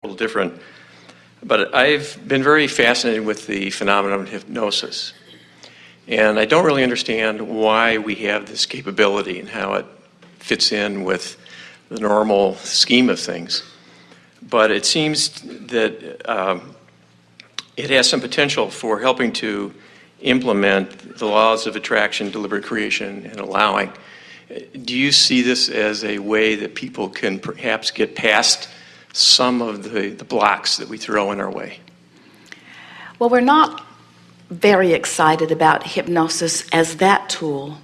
little different, but I've been very fascinated with the phenomenon of hypnosis. And I don't really understand why we have this capability and how it fits in with the normal scheme of things. But it seems that it has some potential for helping to implement the laws of attraction, deliberate creation, and allowing. Do you see this as a way that people can perhaps get past some of the blocks that we throw in our way? Well, we're not very excited about hypnosis as that tool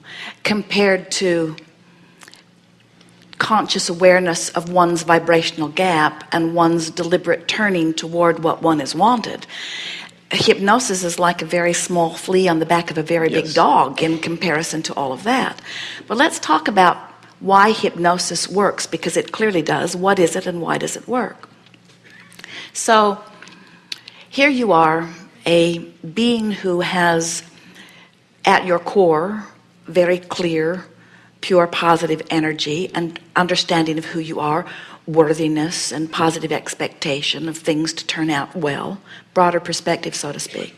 compared to conscious awareness of one's vibrational gap and one's deliberate turning toward what one is wanted. Hypnosis is like a very small flea on the back of a very big dog in comparison to all of that. But let's talk about why hypnosis works, because it clearly does. What is it and why does it work? So here you are, a being who has at your core very clear, pure, positive energy and understanding of who you are, worthiness and positive expectation of things to turn out well, broader perspective, so to speak.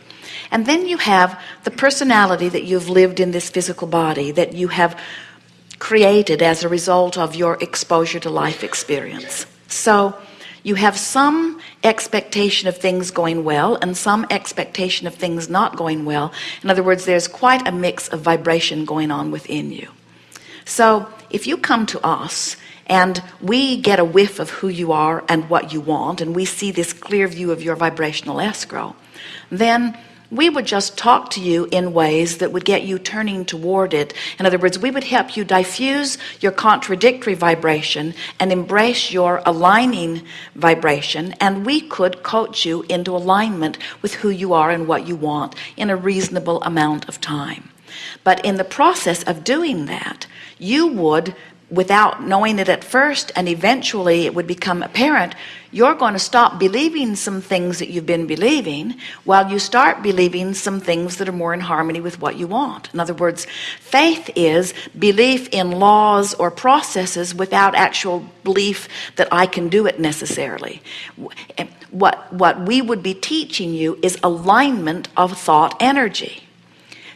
And then you have the personality that you've lived in this physical body, that you have created as a result of your exposure to life experience. So you have some expectation of things going well and some expectation of things not going well. In other words, there's quite a mix of vibration going on within you. So if you come to us and we get a whiff of who you are and what you want, and we see this clear view of your vibrational escrow, then we would just talk to you in ways that would get you turning toward it. In other words, we would help you diffuse your contradictory vibration and embrace your aligning vibration, and we could coach you into alignment with who you are and what you want in a reasonable amount of time. But in the process of doing that, you would, without knowing it at first, and eventually it would become apparent, you're going to stop believing some things that you've been believing while you start believing some things that are more in harmony with what you want. In other words, faith is belief in laws or processes without actual belief that I can do it necessarily. What we would be teaching you is alignment of thought energy.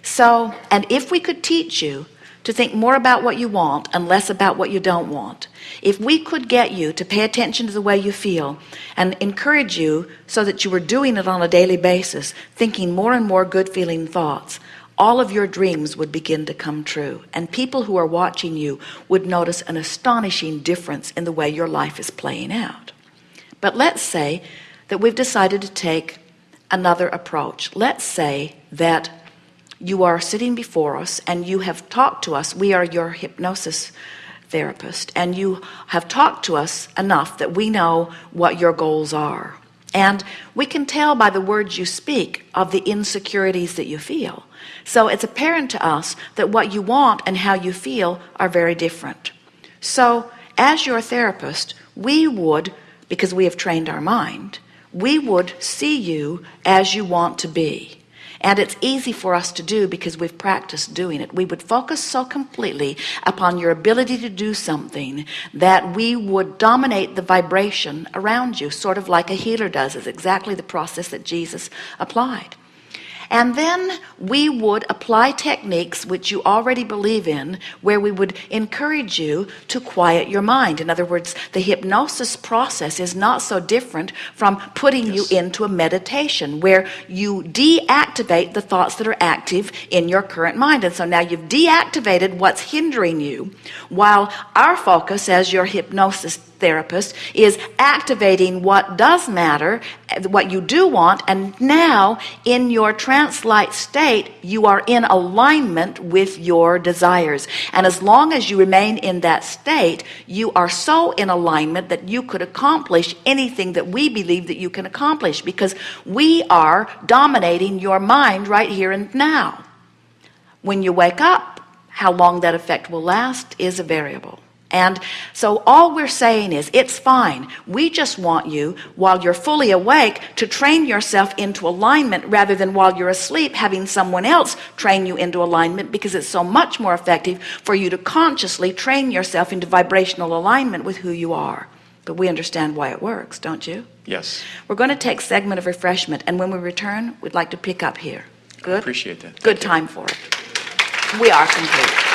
So, and if we could teach you to think more about what you want and less about what you don't want, if we could get you to pay attention to the way you feel and encourage you so that you were doing it on a daily basis, thinking more and more good feeling thoughts, all of your dreams would begin to come true, and people who are watching you would notice an astonishing difference in the way your life is playing out. But let's say that we've decided to take another approach. Let's say that you are sitting before us and you have talked to us. We are your hypnosis therapist, and you have talked to us enough that we know what your goals are. And we can tell by the words you speak of the insecurities that you feel. So it's apparent to us that what you want and how you feel are very different. So as your therapist, we would, because we have trained our mind, we would see you as you want to be. And it's easy for us to do because we've practiced doing it. We would focus so completely upon your ability to do something that we would dominate the vibration around you, sort of like a healer does. Is exactly the process that Jesus applied. And then we would apply techniques which you already believe in, where we would encourage you to quiet your mind. In other words, the hypnosis process is not so different from putting you into a meditation where you deactivate the thoughts that are active in your current mind. And so now you've deactivated what's hindering you, while our focus as your hypnosis therapist is activating what does matter, what you do want. And now in your trance-like state, you are in alignment with your desires. And as long as you remain in that state, you are so in alignment that you could accomplish anything that we believe that you can accomplish, because we are dominating your mind right here and now. When you wake up, how long that effect will last is a variable. And so all we're saying is, it's fine. We just want you, while you're fully awake, to train yourself into alignment rather than while you're asleep having someone else train you into alignment, because it's so much more effective for you to consciously train yourself into vibrational alignment with who you are. but we understand why it works, don't you? Yes. We're going to take a segment of refreshment, and when we return, we'd like to pick up here. I Good? appreciate that. Good Thank you. time for it. We are complete.